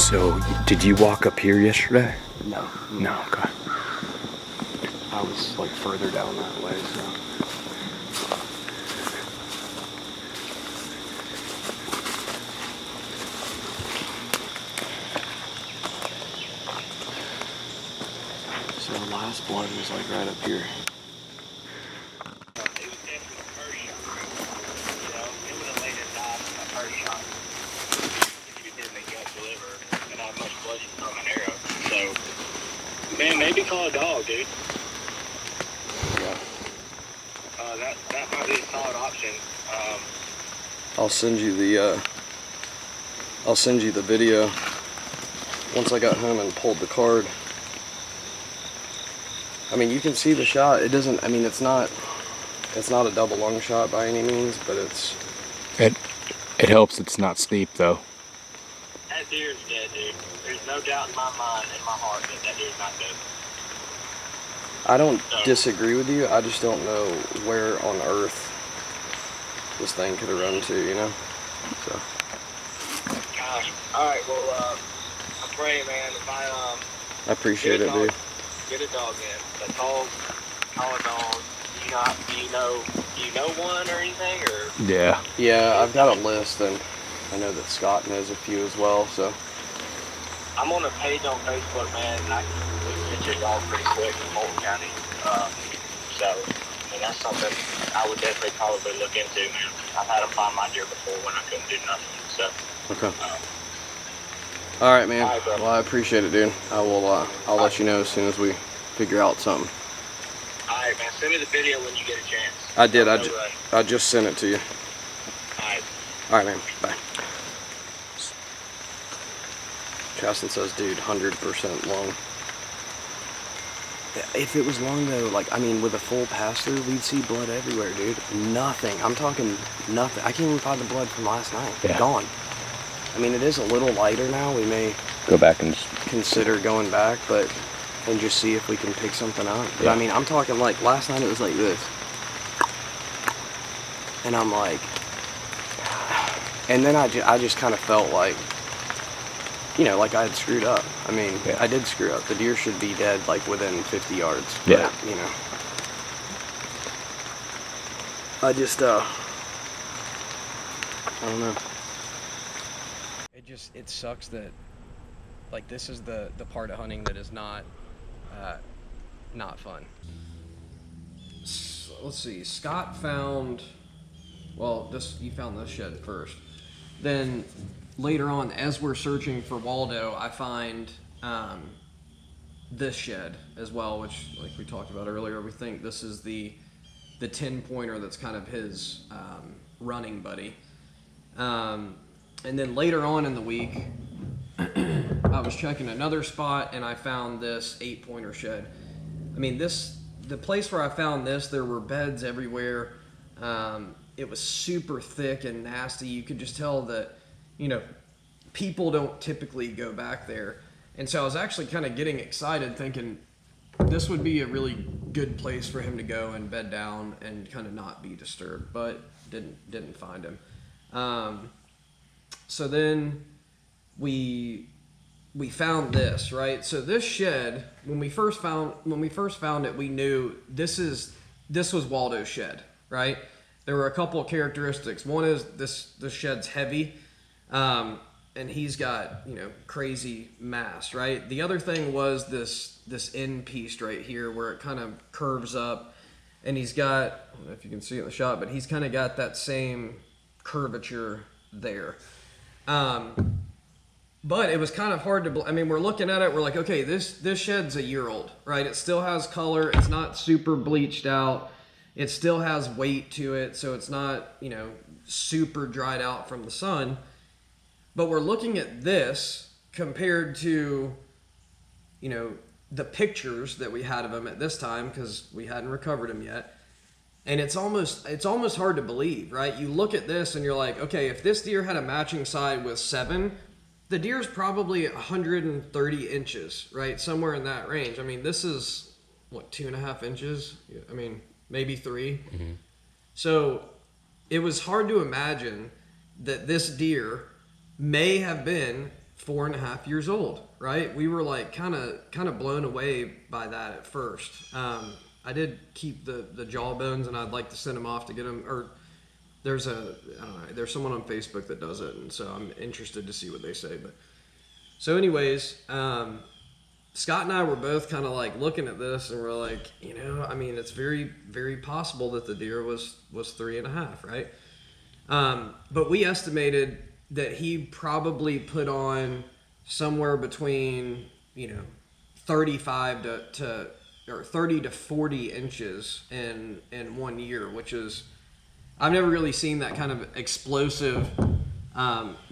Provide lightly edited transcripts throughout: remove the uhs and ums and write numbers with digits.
So, did you walk up here yesterday? No. No, okay. I was like further down that way, so. So the last blood was like right up here. It was definitely the first shot. You know, it would have laid it down from the first shot. If you didn't make gut deliver and not much blood from an arrow. So, man, maybe call a dog, dude. Yeah. That might be a solid option. I'll send you the video once I got home and pulled the card. I mean, you can see the shot. It doesn't, I mean, it's not a double lung shot by any means, but it's... It helps it's not steep, though. That deer's dead, dude. There's no doubt in my mind, in my heart, that deer's not dead. I don't disagree with you. I just don't know where on earth this thing could have run to, you know? So. Gosh. Alright, well, I'm praying, man. If I appreciate it, dude. Get a dog in. But call a dog. Do you know one or anything, or? Yeah. Yeah, I've got a list, and I know that Scott knows a few as well, so. I'm on a page on Facebook, man, and I can get your dog pretty quick in Fulton County. So, I mean, that's something I would definitely probably look into, man. I've had to find my deer before when I couldn't do nothing, so. Okay. All right, man. All right, well, I appreciate it, dude. I'll let you know as soon as we figure out something. All right, man. Send me the video when you get a chance. I did. I just sent it to you. All right. All right, man. Bye. Chaston says, dude, 100% lung. If it was lung, though, like, I mean, with a full pass-through, we'd see blood everywhere, dude. Nothing. I'm talking nothing. I can't even find the blood from last night. Yeah. Gone. I mean, it is a little lighter now. We may Go back and consider going back, and just see if we can pick something up. But yeah. I mean, I'm talking like last night it was like this. And I'm like, and then I just kind of felt like, you know, like I had screwed up. I mean, yeah. I did screw up. The deer should be dead like within 50 yards. But, Yeah. you know. I just, I don't know. It sucks that, like, this is the part of hunting that is not fun. So, let's see. Scott found, well, you found this shed first. Then later on, as we're searching for Waldo, I find this shed as well, which, like we talked about earlier, we think this is the 10-pointer that's kind of his running buddy. And then later on in the week, I was checking another spot and I found this 8-pointer shed. I mean, the place where I found this, there were beds everywhere. It was super thick and nasty. You could just tell that, you know, people don't typically go back there. And so I was actually kind of getting excited thinking this would be a really good place for him to go and bed down and kind of not be disturbed, but didn't find him. So then we found this, right? So this shed, when we first found it, we knew this was Waldo's shed, right? There were a couple of characteristics. One is this shed's heavy, and he's got, you know, crazy mass, right? The other thing was this end piece right here where it kind of curves up, and he's got, I don't know if you can see it in the shot, but he's kind of got that same curvature there. But it was kind of hard to, I mean, we're looking at it, we're like, okay, this shed's a year old, right? It still has color, it's not super bleached out, it still has weight to it, so it's not, you know, super dried out from the sun. But we're looking at this compared to, you know, the pictures that we had of him at this time, because we hadn't recovered him yet. And it's almost hard to believe, right? You look at this and you're like, okay, if this deer had a matching side with 7, the deer's probably 130 inches, right? Somewhere in that range. I mean, this is, what, 2.5 inches? I mean, maybe 3. Mm-hmm. So it was hard to imagine that this deer may have been 4.5 years old, right? We were like kind of blown away by that at first. I did keep the jawbones, and I'd like to send them off to get them, or there's there's someone on Facebook that does it, and so I'm interested to see what they say. But so anyways, Scott and I were both kind of like looking at this, and we're like, you know, I mean, it's very, very possible that the deer was 3.5, right? But we estimated that he probably put on somewhere between, you know, 35 to 30 to 40 inches in 1 year, which is, I've never really seen that kind of explosive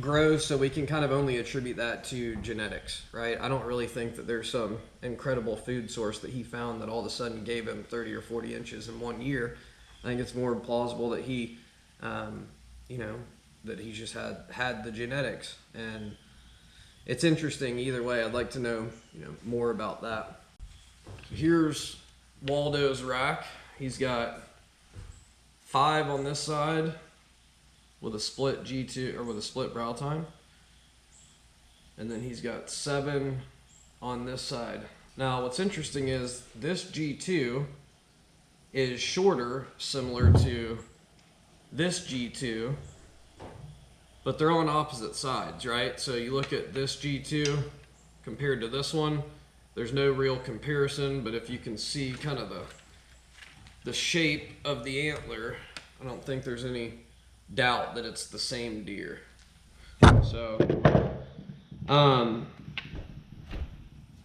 growth, so we can kind of only attribute that to genetics, right? I don't really think that there's some incredible food source that he found that all of a sudden gave him 30 or 40 inches in 1 year. I think it's more plausible that he, you know, that he just had the genetics. And it's interesting either way. I'd like to know, you know, more about that. Here's Waldo's rack. He's got 5 on this side with a split G2, or with a split brow tine. And then he's got 7 on this side. Now what's interesting is this G2 is shorter, similar to this G2, but they're on opposite sides, right? So you look at this G2 compared to this one, there's no real comparison, but if you can see kind of the shape of the antler, I don't think there's any doubt that it's the same deer. So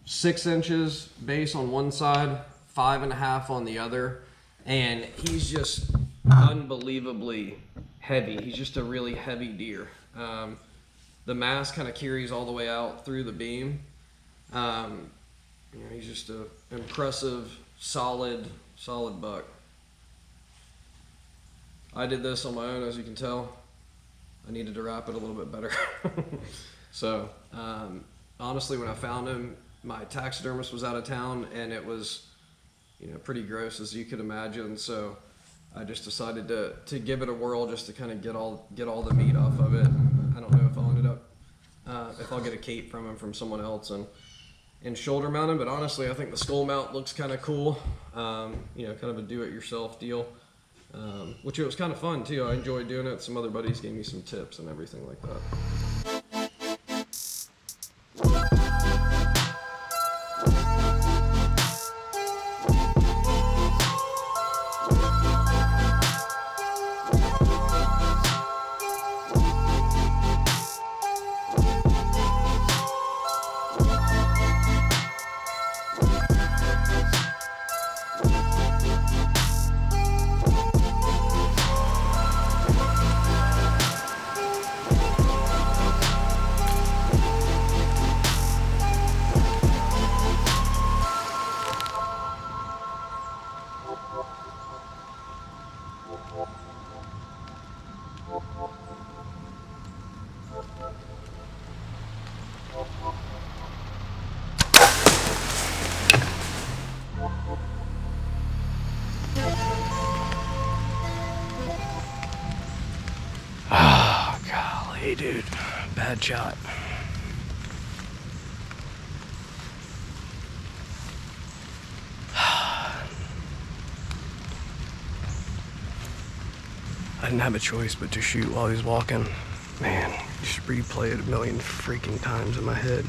6 inches base on one side, 5.5 on the other, and he's just unbelievably heavy. He's just a really heavy deer. The mass kind of carries all the way out through the beam. You know, he's just a impressive, solid buck. I did this on my own, as you can tell. I needed to wrap it a little bit better. So, honestly, when I found him, my taxidermist was out of town, and it was, you know, pretty gross, as you could imagine. So I just decided to give it a whirl, just to kind of get all the meat off of it. I don't know if I'll end up, if I'll get a cape from him from someone else and shoulder mount him, but honestly, I think the skull mount looks kind of cool. You know, kind of a do-it-yourself deal, which it was kind of fun too. I enjoyed doing it. Some other buddies gave me some tips and everything like that. Oh, golly, dude. Bad shot. I didn't have a choice but to shoot while he was walking. Man, just replay it a million freaking times in my head.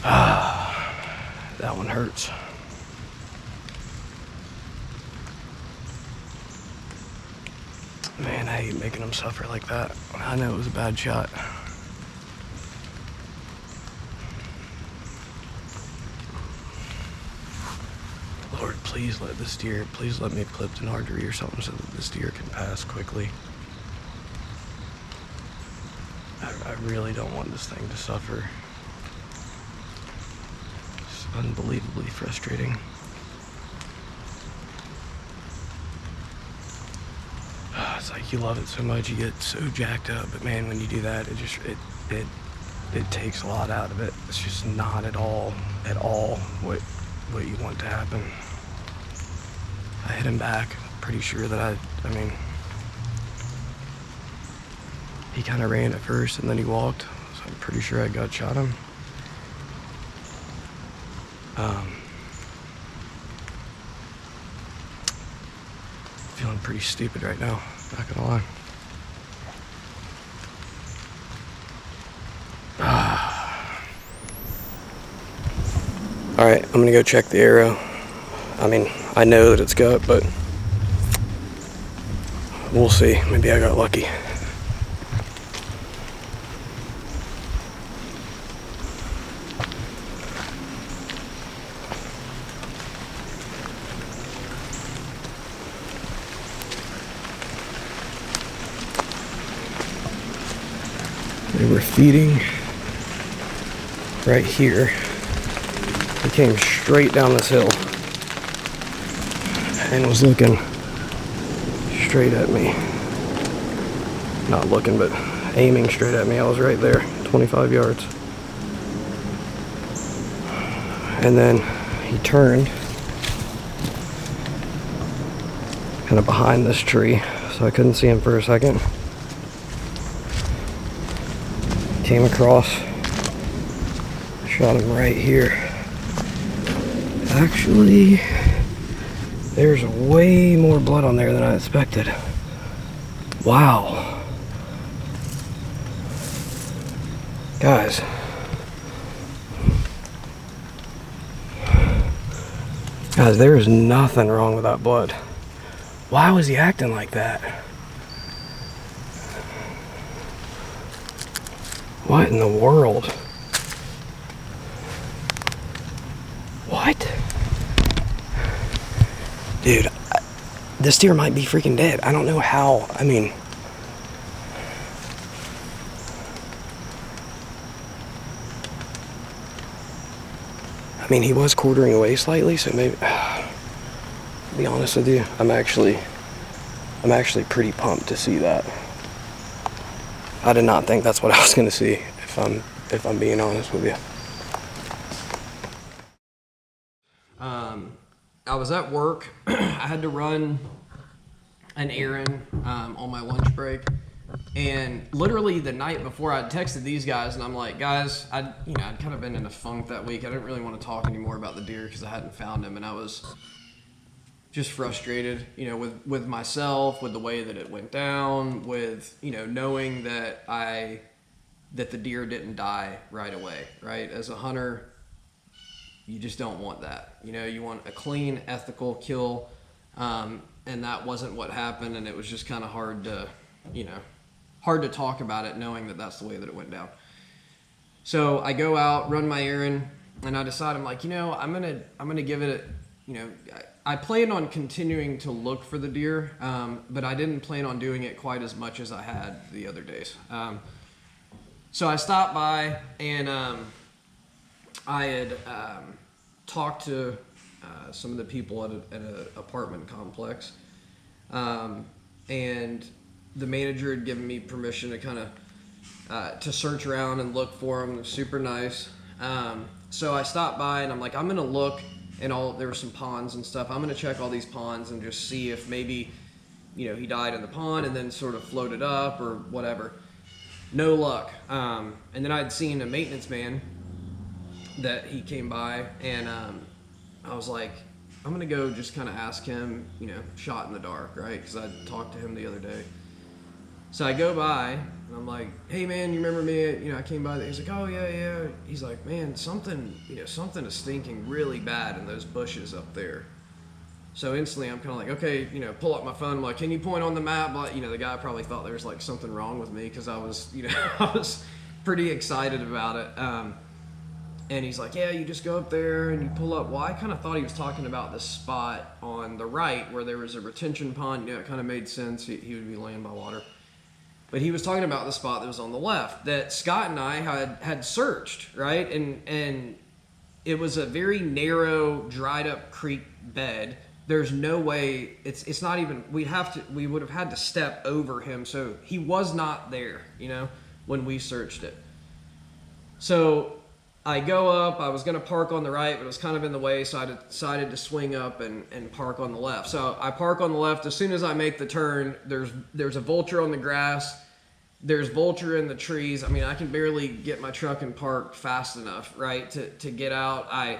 That one hurts. Man, I hate making them suffer like that. I know it was a bad shot. Lord, please let this deer, please let me clip an artery or something so that this deer can pass quickly. I really don't want this thing to suffer. It's unbelievably frustrating. It's like you love it so much, you get so jacked up, but man, when you do that, it takes a lot out of it. It's just not at all what you want to happen. I hit him back, pretty sure that I mean, He kind of ran at first and then he walked, so I'm pretty sure I gut shot him. Feeling pretty stupid right now, not gonna lie. All right, I'm gonna go check the arrow. I mean, I know that it's gut, but we'll see. Maybe I got lucky. They were feeding right here. He came straight down this hill and was looking straight at me. Not looking, but aiming straight at me. I was right there, 25 yards. And then he turned kind of behind this tree, so I couldn't see him for a second. Came across, shot him right here. Actually, there's way more blood on there than I expected. Wow. Guys. Guys, there is nothing wrong with that blood. Why was he acting like that? What in the world? What? Dude, this deer might be freaking dead. I don't know how. I mean, he was quartering away slightly, so maybe. To be honest with you, I'm actually pretty pumped to see that. I did not think that's what I was going to see, if I'm being honest with you. I was at work. I had to run an errand on my lunch break, and literally the night before, I texted these guys, and I'm like, guys, I'd kind of been in a funk that week. I didn't really want to talk anymore about the deer because I hadn't found him, and I was just frustrated, with myself, with the way that it went down, with, knowing that the deer didn't die right away, right? As a hunter, you just don't want that. You want a clean, ethical kill, and that wasn't what happened, and it was just kind of hard to talk about it, knowing that that's the way that it went down. So I go out, run my errand, and I decide, I'm like, I'm gonna give it I planned on continuing to look for the deer, but I didn't plan on doing it quite as much as I had the other days. So I stopped by, and I had talked to some of the people at an apartment complex, and the manager had given me permission to kind of to search around and look for them. They're super nice. So I stopped by, and I'm like, I'm gonna look. And there were some ponds and stuff. I'm gonna check all these ponds and just see if maybe, he died in the pond and then sort of floated up or whatever. No luck. And then I'd seen a maintenance man that he came by, and I was like, I'm gonna go just kind of ask him, shot in the dark, right? Because I talked to him the other day. So I go by, and I'm like, hey man, you remember me? I came by. He's like, oh yeah. He's like, man, something is stinking really bad in those bushes up there. So instantly I'm kind of like, okay, pull up my phone. I'm like, can you point on the map? Like, the guy probably thought there was like something wrong with me because I was, I was pretty excited about it. And he's like, yeah, you just go up there and you pull up. Well, I kind of thought he was talking about the spot on the right where there was a retention pond. It kind of made sense. He would be laying by water. But he was talking about the spot that was on the left that Scott and I had searched, right? And it was a very narrow, dried up creek bed. There's no way, it's not even, we would have had to step over him. So he was not there, when we searched it. So I go up, I was gonna park on the right, but it was kind of in the way. So I decided to swing up and park on the left. So I park on the left. As soon as I make the turn, there's a vulture on the grass, there's vulture in the trees. I mean, I can barely get my truck in park fast enough, right, to get out. I,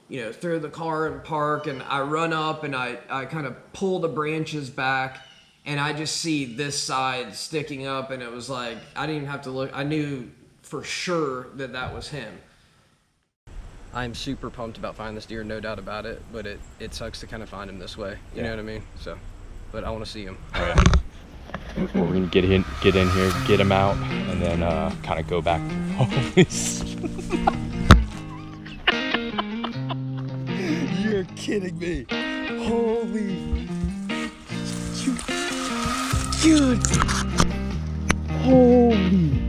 you know, throw the car in park, and I run up and I kind of pull the branches back, and I just see this side sticking up, and it was like, I didn't even have to look. I knew for sure that that was him. I'm super pumped about finding this deer, no doubt about it, but it sucks to kind of find him this way. You know what I mean? So, but I want to see him. Oh, yeah. We're gonna get in here, get him out, and then kind of go back. Holy You're kidding me. Holy. Dude. Holy.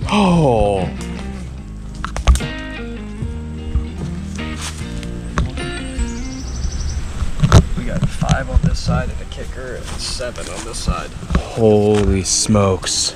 Oh. We got 5 on this side and a kicker, and 7 on this side. Holy smokes.